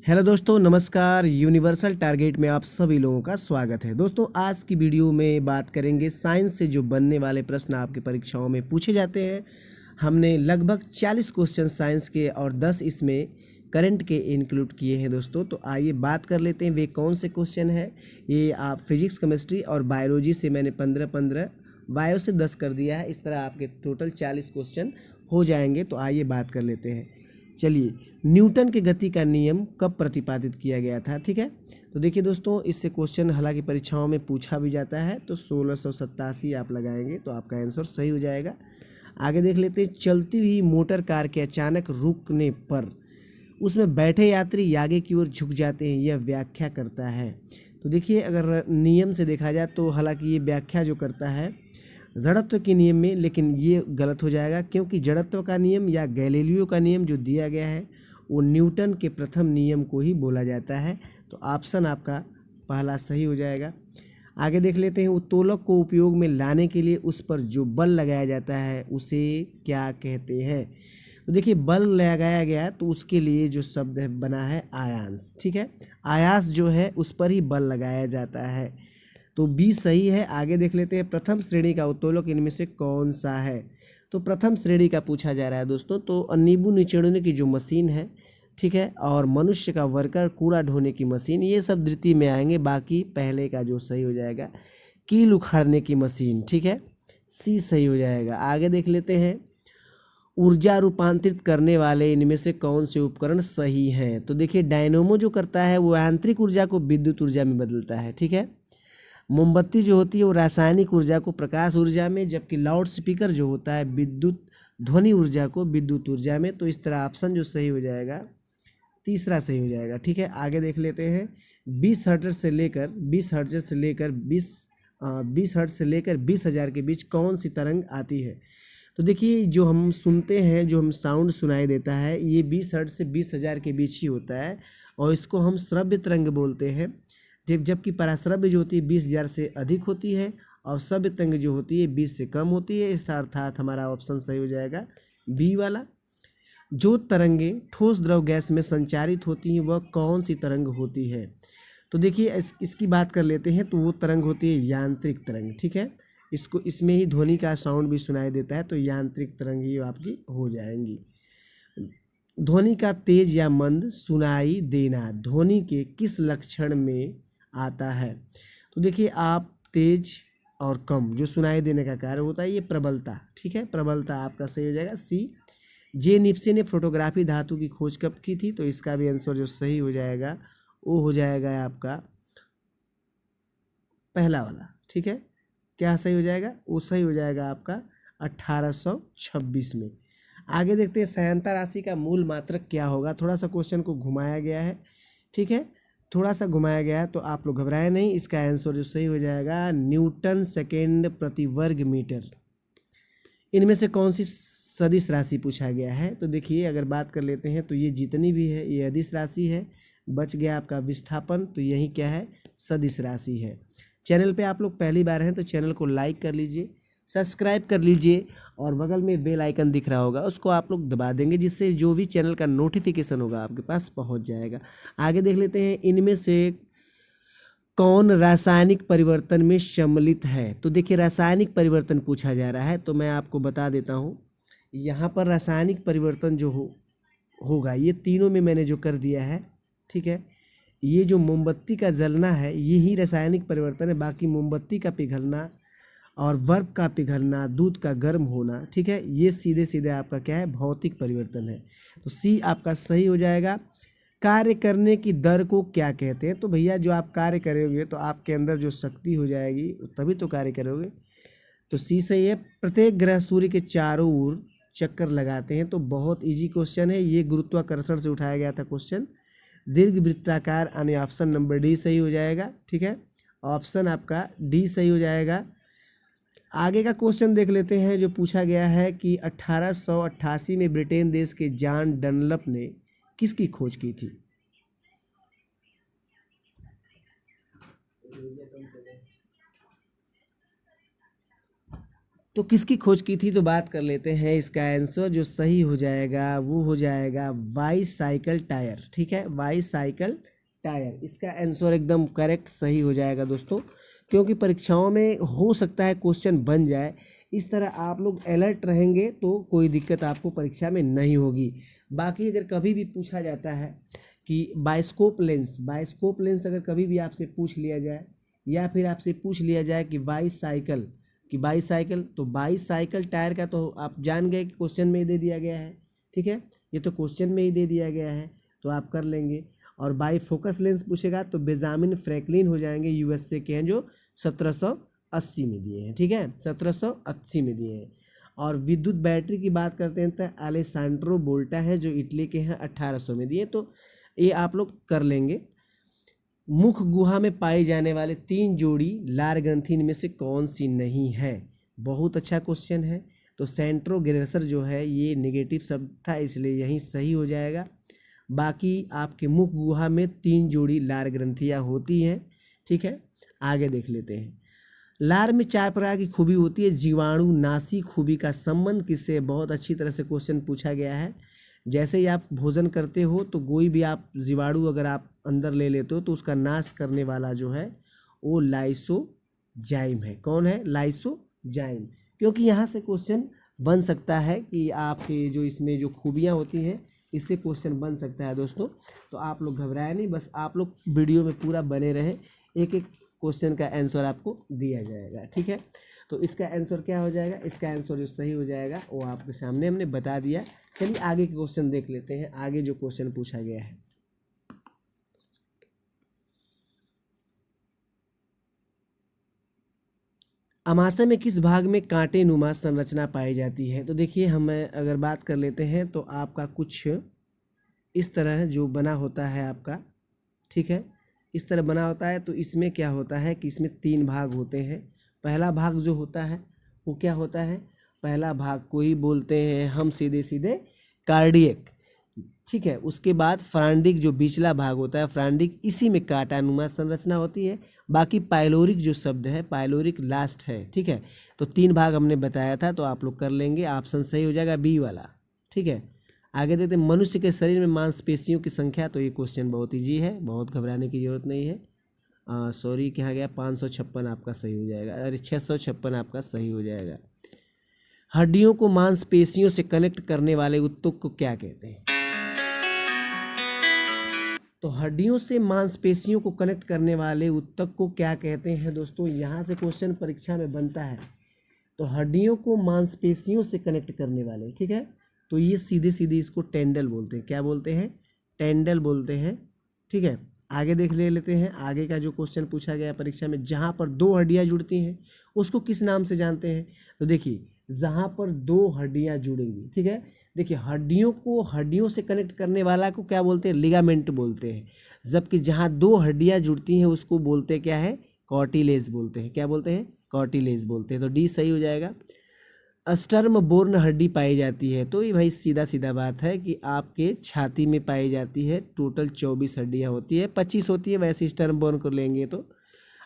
Hello दोस्तों, नमस्कार। Universal target में आप सभी लोगों का स्वागत है। दोस्तों, आज की वीडियो में बात करेंगे साइंस से जो बनने वाले प्रश्न आपकी परीक्षाओं में पूछे जाते हैं। हमने लगभग 40 क्वेश्चन साइंस के और 10 इसमें करंट के इंक्लूड किए हैं। दोस्तों, तो आइए बात कर लेते हैं वे कौन से क्वेश्चन हैं। ये आप फिजिक्स, केमिस्ट्री और बायोलॉजी से मैंने 15-15, बायो से 10 कर दिया है। इस तरह आपके टोटल 40 क्वेश्चन हो जाएंगे। तो आइए बात कर लेते हैं। चलिए, न्यूटन के गति का नियम कब प्रतिपादित किया गया था? ठीक है, तो देखिए दोस्तों, इससे क्वेश्चन हालांकि परीक्षाओं में पूछा भी जाता है। तो 1687 आप लगाएंगे तो आपका आंसर सही हो जाएगा। आगे देख लेते हैं। चलती हुई मोटर कार के अचानक रुकने पर उसमें बैठे यात्री आगे की ओर झुक जाते हैं, यह व्याख्या करता है। तो देखिए, अगर नियम से देखा जाए तो हालांकि ये व्याख्या जो करता है जड़त्व के नियम में, लेकिन ये गलत हो जाएगा क्योंकि जड़त्व का नियम या गैलीलियो का नियम जो दिया गया है वो न्यूटन के प्रथम नियम को ही बोला जाता है। तो ऑप्शन आपका पहला सही हो जाएगा। आगे देख लेते हैं। उत्तोलक को उपयोग में लाने के लिए उस पर जो बल लगाया जाता है उसे क्या कहते हैं? तो देखिए, बल लगाया गया तो उसके लिए जो शब्द है बना है आयांश। ठीक है, आयास जो है उस पर ही बल लगाया जाता है। तो बी सही है। आगे देख लेते हैं। प्रथम श्रेणी का उत्तोलक इनमें से कौन सा है? तो प्रथम श्रेणी का पूछा जा रहा है दोस्तों। तो नींबू निचोड़ने की जो मशीन है, ठीक है, और मनुष्य का वर्कर, कूड़ा ढोने की मशीन, ये सब द्वितीय में आएंगे। बाकी पहले का जो सही हो जाएगा कील उखाड़ने की मशीन। ठीक है, सी सही हो जाएगा। आगे देख लेते हैं। ऊर्जा रूपांतरित करने वाले इनमें से कौन से उपकरण सही हैं? तो देखिए, डायनोमो जो करता है वो यांत्रिक ऊर्जा को विद्युत ऊर्जा में बदलता है। ठीक है, मोमबत्ती जो होती है वो रासायनिक ऊर्जा को प्रकाश ऊर्जा में, जबकि लाउड स्पीकर जो होता है विद्युत ध्वनि ऊर्जा को विद्युत ऊर्जा में। तो इस तरह ऑप्शन जो सही हो जाएगा तीसरा सही हो जाएगा। ठीक है, आगे देख लेते हैं। 20 हर्ट्ज से लेकर 20,000 के बीच कौन सी तरंग आती है? तो देखिए, जो हम सुनते हैं, जो हम साउंड सुनाई देता है, ये 20 हर्ट्ज से 20,000 के बीच ही होता है और इसको हम श्रव्य तरंग बोलते हैं। जबकि पराश्रव्य जो होती है 20,000 से अधिक होती है और श्रव्य तरंग जो होती है 20 से कम होती है। इसका अर्थात हमारा ऑप्शन सही हो जाएगा बी वाला। जो तरंगे ठोस द्रव गैस में संचारित होती हैं वह कौन सी तरंग होती है? तो देखिए, इसकी बात कर लेते हैं। तो वो तरंग होती है यांत्रिक तरंग। ठीक है, इसको इसमें ही ध्वनि का साउंड भी सुनाई देता है। तो यांत्रिक तरंग ही आपकी हो जाएंगी। ध्वनि का तेज या मंद सुनाई देना ध्वनि के किस लक्षण में आता है? तो देखिए, आप तेज और कम जो सुनाई देने का कार्य होता है ये प्रबलता। ठीक है, प्रबलता आपका सही हो जाएगा सी। जे निप्से ने फोटोग्राफी धातु की खोज कब की थी? तो इसका भी आंसर जो सही हो जाएगा वो हो जाएगा आपका पहला वाला। ठीक है, क्या सही हो जाएगा? वो सही हो जाएगा आपका 1826 में। आगे देखते हैं। सयांतर राशि का मूल मात्रक क्या होगा? थोड़ा सा क्वेश्चन को घुमाया गया है। ठीक है, थोड़ा सा घुमाया गया है तो आप लोग घबराए नहीं। इसका आंसर जो सही हो जाएगा न्यूटन सेकेंड प्रति वर्ग मीटर। इनमें से कौन सी सदिश राशि पूछा गया है? तो देखिए, अगर बात कर लेते हैं तो ये जितनी भी है ये अदिश राशि है। बच गया आपका विस्थापन, तो यही क्या है? सदिश राशि है। चैनल पे आप लोग पहली बार हैं तो चैनल को लाइक कर लीजिए, सब्सक्राइब कर लीजिए और बगल में बेल आइकन दिख रहा होगा उसको आप लोग दबा देंगे, जिससे जो भी चैनल का नोटिफिकेशन होगा आपके पास पहुंच जाएगा। आगे देख लेते हैं। इनमें से कौन रासायनिक परिवर्तन में सम्मिलित है? तो देखिए, रासायनिक परिवर्तन पूछा जा रहा है तो मैं आपको बता देता हूँ। यहाँ पर रासायनिक परिवर्तन जो होगा ये तीनों में मैंने जो कर दिया है। ठीक है, ये जो मोमबत्ती का जलना है ये ही रासायनिक परिवर्तन है। बाकी मोमबत्ती का पिघलना और बर्फ का पिघलना, दूध का गर्म होना, ठीक है, ये सीधे सीधे आपका क्या है? भौतिक परिवर्तन है। तो सी आपका सही हो जाएगा। कार्य करने की दर को क्या कहते हैं? तो भैया, जो आप कार्य करोगे तो आपके अंदर जो शक्ति हो जाएगी तभी तो कार्य करोगे। तो सी सही है। प्रत्येक ग्रह सूर्य के चारों ओर चक्कर लगाते हैं। तो बहुत इजी क्वेश्चन है ये, गुरुत्वाकर्षण से उठाया गया था क्वेश्चन। दीर्घ वृत्ताकार यानी ऑप्शन नंबर डी सही हो जाएगा। ठीक है, ऑप्शन आपका डी सही हो जाएगा। आगे का क्वेश्चन देख लेते हैं जो पूछा गया है कि 1888 में ब्रिटेन देश के जॉन डनलप ने किसकी खोज की थी? तो किसकी खोज की थी, तो बात कर लेते हैं। इसका आंसर जो सही हो जाएगा वो हो जाएगा बाईसाइकिल टायर। ठीक है, बाईसाइकिल टायर इसका आंसर एकदम करेक्ट सही हो जाएगा दोस्तों, क्योंकि परीक्षाओं में हो सकता है क्वेश्चन बन जाए। इस तरह आप लोग अलर्ट रहेंगे तो कोई दिक्कत आपको परीक्षा में नहीं होगी। बाकी अगर कभी भी पूछा जाता है कि बाइस्कोप लेंस अगर कभी भी आपसे पूछ लिया जाए, या फिर आपसे पूछ लिया जाए कि बाईसाइकिल, तो बाईसाइकिल टायर का तो आप जान गए कि क्वेश्चन में ही दे दिया गया है। ठीक है, ये तो क्वेश्चन में ही दे दिया गया है, तो आप कर लेंगे। और बाई फोकस लेंस पूछेगा तो बेंजामिन फ्रैंकलिन हो जाएंगे, यूएसए के हैं, जो 1780 में दिए हैं। ठीक है, 1780 में दिए हैं। और विद्युत बैटरी की बात करते हैं तो अलेसांड्रो बोल्टा है, जो इटली के हैं, 1800 में दिए। तो ये आप लोग कर लेंगे। मुख गुहा में पाई जाने वाले 3 जोड़ी लार ग्रंथि में से कौन सी नहीं है? बहुत अच्छा क्वेश्चन है। तो सेंट्रोग्रेसर जो है ये नेगेटिव शब्द था, इसलिए यही सही हो जाएगा। बाकी आपके मुख गुहा में 3 जोड़ी लार ग्रंथियाँ होती हैं। ठीक है, आगे देख लेते हैं। लार में 4 प्रकार की खूबी होती है। जीवाणु नासी खूबी का संबंध किससे? बहुत अच्छी तरह से क्वेश्चन पूछा गया है। जैसे ही आप भोजन करते हो तो कोई भी आप जीवाणु अगर आप अंदर ले लेते हो तो उसका नाश करने वाला जो है वो लाइसोजाइम है। कौन है? लाइसोजाइम। क्योंकि यहाँ से क्वेश्चन बन सकता है कि आपके जो इसमें जो खूबियाँ होती हैं इससे क्वेश्चन बन सकता है दोस्तों। तो आप लोग घबराए नहीं, बस आप लोग वीडियो में पूरा बने रहें, एक एक क्वेश्चन का आंसर आपको दिया जाएगा। ठीक है, तो इसका आंसर क्या हो जाएगा? इसका आंसर जो सही हो जाएगा वो आपके सामने हमने बता दिया। चलिए आगे के क्वेश्चन देख लेते हैं। आगे जो क्वेश्चन पूछा गया है, अमाशय में किस भाग में कांटे नुमा संरचना पाई जाती है? तो देखिए, हम अगर बात कर लेते हैं तो आपका कुछ इस तरह जो बना होता है आपका, ठीक है, इस तरह बना होता है। तो इसमें क्या होता है कि इसमें 3 भाग होते हैं। पहला भाग जो होता है वो क्या होता है? पहला भाग को ही बोलते हैं हम सीधे सीधे कार्डियक। ठीक है, उसके बाद फ्रांडिक जो बिचला भाग होता है, फ्रांडिक, इसी में कांटानुमा संरचना होती है। बाकी पाइलोरिक जो शब्द है, पाइलोरिक लास्ट है। ठीक है, तो 3 भाग हमने बताया था, तो आप लोग कर लेंगे। ऑप्शन सही हो जाएगा बी वाला। ठीक है, आगे देखते हैं। मनुष्य के शरीर में मांसपेशियों की संख्या, तो ये क्वेश्चन बहुत ईजी है, बहुत घबराने की जरूरत नहीं है। सॉरी, क्या गया? 556 आपका सही हो जाएगा। अरे 656 आपका सही हो जाएगा। हड्डियों को मांसपेशियों से कनेक्ट करने वाले उत्तक को क्या कहते हैं? तो हड्डियों से मांसपेशियों को कनेक्ट करने वाले उत्तक को क्या कहते हैं दोस्तों? यहाँ से क्वेश्चन परीक्षा में बनता है। तो हड्डियों को मांसपेशियों से कनेक्ट करने वाले, ठीक है, तो ये सीधे सीधे इसको टेंडल बोलते हैं। क्या बोलते हैं? टेंडल बोलते हैं। ठीक है, आगे देख लेते हैं। आगे का जो क्वेश्चन पूछा गया परीक्षा में, जहाँ पर 2 हड्डियाँ जुड़ती हैं उसको किस नाम से जानते हैं? तो देखिए, जहाँ पर 2 हड्डियाँ जुड़ेंगी, ठीक है, देखिए, हड्डियों को हड्डियों से कनेक्ट करने वाला को क्या बोलते हैं? लिगामेंट बोलते हैं। जबकि जहाँ 2 हड्डियाँ जुड़ती हैं उसको बोलते क्या है? कार्टिलेज बोलते हैं। क्या बोलते हैं? कार्टिलेज बोलते हैं। तो डी सही हो जाएगा। अस्टर्म बोर्न हड्डी पाई जाती है, तो ये भाई सीधा सीधा बात है कि आपके छाती में पाई जाती है। टोटल 24 हड्डियाँ होती है, 25 होती है वैसे स्टर्म बोर्न को लेंगे तो।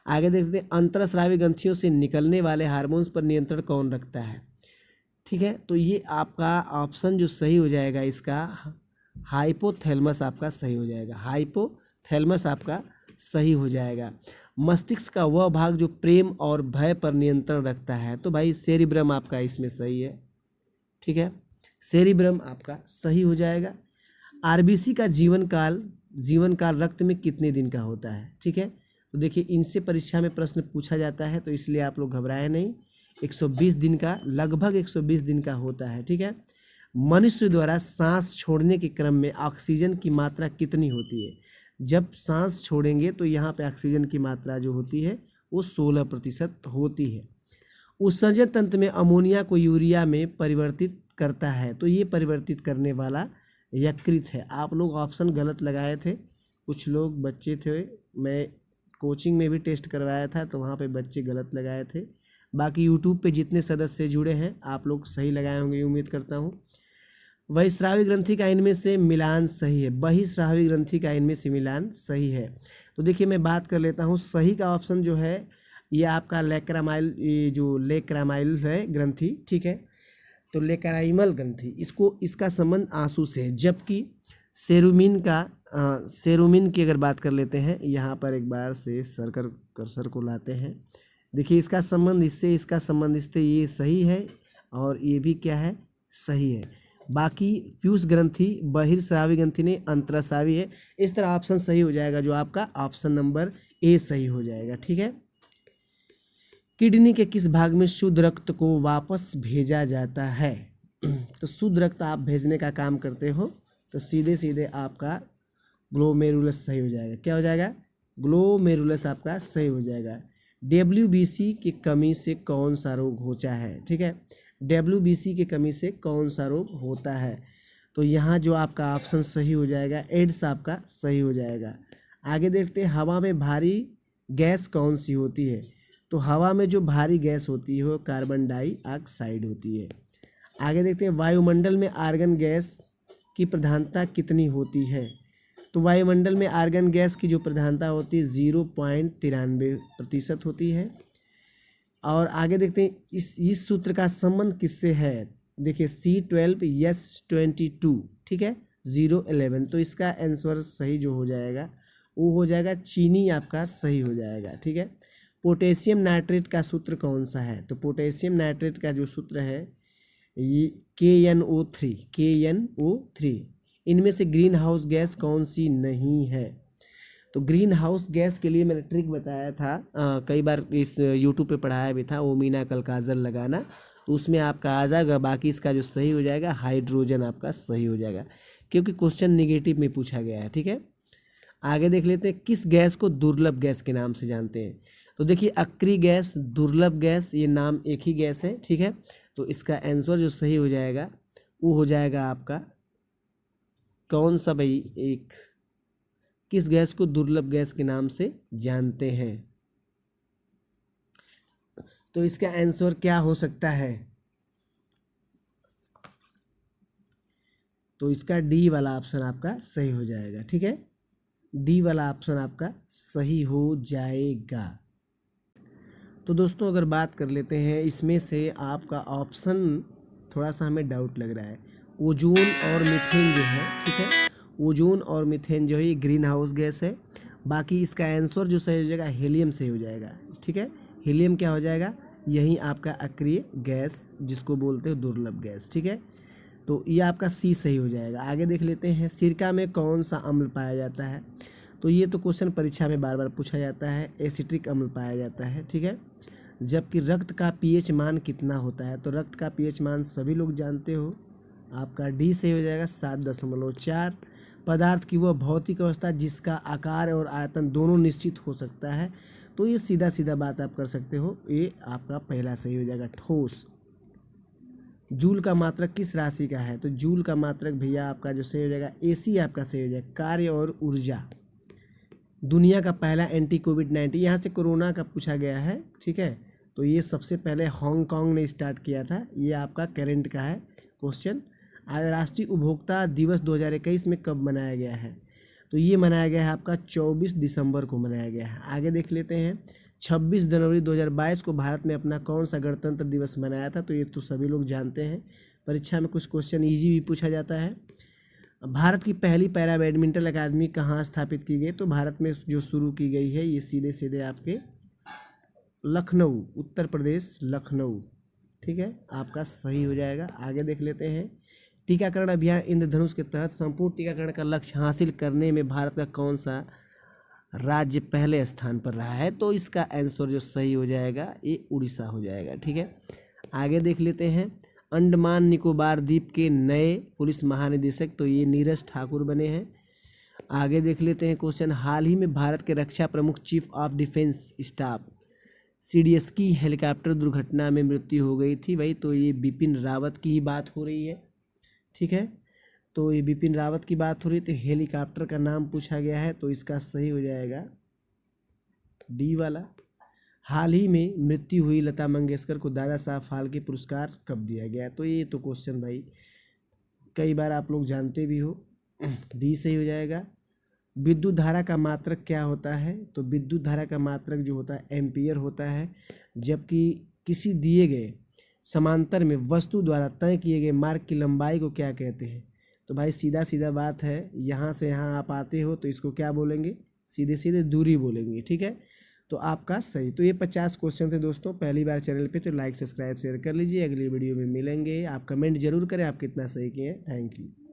आगे देखते हैं। अंतरस्रावी ग्रंथियों से निकलने वाले हार्मोन्स पर नियंत्रण कौन रखता है? ठीक है, तो ये आपका ऑप्शन जो सही हो जाएगा इसका हाइपोथैलेमस आपका सही हो जाएगा। हाइपोथैलेमस आपका सही हो जाएगा। मस्तिष्क का वह भाग जो प्रेम और भय पर नियंत्रण रखता है, तो भाई सेरिब्रम आपका इसमें सही है। ठीक है, सेरिब्रम आपका सही हो जाएगा। आरबीसी का जीवन काल रक्त में कितने दिन का होता है? ठीक है, तो देखिए, इनसे परीक्षा में प्रश्न पूछा जाता है, तो इसलिए आप लोग घबराए नहीं। 120 दिन का, लगभग 120 दिन का होता है। ठीक है, मनुष्य द्वारा सांस छोड़ने के क्रम में ऑक्सीजन की मात्रा कितनी होती है? जब सांस छोड़ेंगे तो यहाँ पे ऑक्सीजन की मात्रा जो होती है वो 16% होती है। उत्सर्जन तंत्र में अमोनिया को यूरिया में परिवर्तित करता है, तो ये परिवर्तित करने वाला यकृत है। आप लोग ऑप्शन गलत लगाए थे, कुछ लोग बच्चे थे, मैं कोचिंग में भी टेस्ट करवाया था तो वहाँ पे बच्चे गलत लगाए थे। बाकी यूट्यूब पे जितने सदस्य जुड़े हैं आप लोग सही लगाए होंगे, उम्मीद करता हूँ। बहिस्रावी ग्रंथि का इनमें से मिलान सही है। बहिस्रावी ग्रंथि का इनमें से मिलान सही है। तो देखिए, मैं बात कर लेता हूँ। सही का ऑप्शन जो है ये आपका लेक्रामाइल, ये जो लेक्रामाइल है ग्रंथि, ठीक है, तो लेक्राइमल ग्रंथि, इसको, इसका संबंध आंसू से है। जबकि सेरुमिन का सेरुमिन की अगर बात कर लेते हैं, यहाँ पर एक बार से सर्कल कर्सर को लाते हैं, देखिए इसका संबंध इससे, इसका संबंध इससे, ये सही है और ये भी क्या है, सही है। बाकी पीयूष ग्रंथि बहिर्स्रावी ग्रंथि नहीं, अंतरस्रावी है। इस तरह ऑप्शन सही हो जाएगा, जो आपका ऑप्शन नंबर ए सही हो जाएगा, ठीक है। किडनी के किस भाग में शुद्ध रक्त को वापस भेजा जाता है? तो शुद्ध रक्त आप भेजने का काम करते हो, तो सीधे सीधे आपका ग्लोमेरुलस सही हो जाएगा। क्या हो जाएगा? ग्लोमेरुलस आपका सही हो जाएगा। WBC की कमी से कौन सा रोग होता है? ठीक है, WBC की कमी से कौन सा रोग होता है? तो यहाँ जो आपका ऑप्शन सही हो जाएगा, एड्स आपका सही हो जाएगा। आगे देखते हैं, हवा में भारी गैस कौन सी होती है? तो हवा में जो भारी गैस होती है वो कार्बन डाइऑक्साइड होती है। आगे देखते हैं, वायुमंडल में आर्गन गैस की प्रधानता कितनी होती है? तो वायुमंडल में आर्गन गैस की जो प्रधानता होती है 0.93% होती है। और आगे देखते हैं, इस सूत्र का संबंध किससे है? देखिए C12H22, ठीक है, 011, तो इसका आंसर सही जो हो जाएगा वो हो जाएगा चीनी, आपका सही हो जाएगा, ठीक है। पोटेशियम नाइट्रेट का सूत्र कौन सा है? तो पोटेशियम नाइट्रेट का जो सूत्र है ये KNO3। इनमें से ग्रीन हाउस गैस कौन सी नहीं है? तो ग्रीन हाउस गैस के लिए मैंने ट्रिक बताया था, कई बार इस यूट्यूब पे पढ़ाया भी था, वो मीना कल काजल लगाना, तो उसमें आपका आ जाएगा। बाकी इसका जो सही हो जाएगा हाइड्रोजन आपका सही हो जाएगा, क्योंकि क्वेश्चन नेगेटिव में पूछा गया है, ठीक है। आगे देख लेते हैं, किस गैस को दुर्लभ गैस के नाम से जानते हैं? तो देखिए अक्री गैस, दुर्लभ गैस, ये नाम एक ही गैस है, ठीक है। तो इसका आंसर जो सही हो जाएगा वो हो जाएगा आपका कौन सा भाई, एक, किस गैस को दुर्लभ गैस के नाम से जानते हैं? तो इसका आंसर क्या हो सकता है? तो इसका डी वाला ऑप्शन आपका सही हो जाएगा, ठीक है, डी वाला ऑप्शन आपका सही हो जाएगा। तो दोस्तों अगर बात कर लेते हैं, इसमें से आपका ऑप्शन थोड़ा सा हमें डाउट लग रहा है, ओजोन और मीथेन जो है, ठीक है, ओजोन और मीथेन जो है ये ग्रीन हाउस गैस है। बाकी इसका आंसर जो सही हो जाएगा हीलियम सही हो जाएगा, ठीक है। हीलियम क्या हो जाएगा? यही आपका अक्रिय गैस, जिसको बोलते हैं दुर्लभ गैस, ठीक है। तो ये आपका सी सही हो जाएगा। आगे देख लेते हैं, सिरका में कौन सा अम्ल पाया जाता है? तो ये तो क्वेश्चन परीक्षा में बार बार पूछा जाता है, एसिट्रिक अम्ल पाया जाता है, ठीक है। जबकि रक्त का पीएच मान कितना होता है? तो रक्त का पीएच मान सभी लोग जानते हो, आपका डी सही हो जाएगा, 7.4। पदार्थ की वह भौतिक अवस्था जिसका आकार और आयतन दोनों निश्चित हो सकता है, तो ये सीधा सीधा बात आप कर सकते हो, ये आपका पहला सही हो जाएगा, ठोस। जूल का मात्रक किस राशि का है? तो जूल का मात्रक भैया आपका जो सही हो जाएगा AC आपका सही हो जाएगा, कार्य और ऊर्जा। दुनिया का पहला एंटी कोविड-19, यहाँ से कोरोना का पूछा गया है, ठीक है। तो ये सबसे पहले हांगकांग ने स्टार्ट किया था, ये आपका करंट का है क्वेश्चन। राष्ट्रीय उपभोक्ता दिवस 2021 में कब मनाया गया है? तो ये मनाया गया है आपका 24 दिसंबर को मनाया गया है। आगे देख लेते हैं, 26 जनवरी 2022 को भारत में अपना कौन सा गणतंत्र दिवस मनाया था? तो ये तो सभी लोग जानते हैं, परीक्षा में कुछ क्वेश्चन ईजी भी पूछा जाता है। भारत की पहली पैरा बैडमिंटन अकादमी कहाँ स्थापित की गई? तो भारत में जो शुरू की गई है ये सीधे सीधे आपके लखनऊ, उत्तर प्रदेश, लखनऊ, ठीक है, आपका सही हो जाएगा। आगे देख लेते हैं, टीकाकरण अभियान इंद्रधनुष के तहत संपूर्ण टीकाकरण का लक्ष्य हासिल करने में भारत का कौन सा राज्य पहले स्थान पर रहा है? तो इसका आंसर जो सही हो जाएगा ये उड़ीसा हो जाएगा, ठीक है। आगे देख लेते हैं, अंडमान निकोबार द्वीप के नए पुलिस महानिदेशक, तो ये नीरज ठाकुर बने हैं। आगे देख लेते हैं क्वेश्चन, हाल ही में भारत के रक्षा प्रमुख chief of defence staff CDS की हेलीकॉप्टर दुर्घटना में मृत्यु हो गई थी भाई, तो ये बिपिन रावत की ही बात हो रही है, ठीक है। तो ये बिपिन रावत की बात हो रही है, तो हेलीकॉप्टर का नाम पूछा गया है, तो इसका सही हो जाएगा डी वाला। हाल ही में मृत्यु हुई लता मंगेशकर को दादा साहब फाल्के पुरस्कार कब दिया गया? तो ये तो क्वेश्चन भाई कई बार आप लोग जानते भी हो, डी सही हो जाएगा। विद्युत धारा का मात्रक क्या होता है? तो विद्युत धारा का मात्रक जो होता है एम्पियर होता है। जबकि किसी दिए गए समांतर में वस्तु द्वारा तय किए गए मार्ग की लंबाई को क्या कहते हैं? तो भाई सीधा सीधा बात है, यहाँ से यहाँ आप आते हो तो इसको क्या बोलेंगे? सीधे सीधे दूरी बोलेंगे, ठीक है। तो आपका सही। तो ये 50 क्वेश्चन थे दोस्तों। पहली बार चैनल पे तो लाइक सब्सक्राइब शेयर कर लीजिए। अगली वीडियो में मिलेंगे। आप कमेंट जरूर करें आप कितना सही किए हैं। Thank you.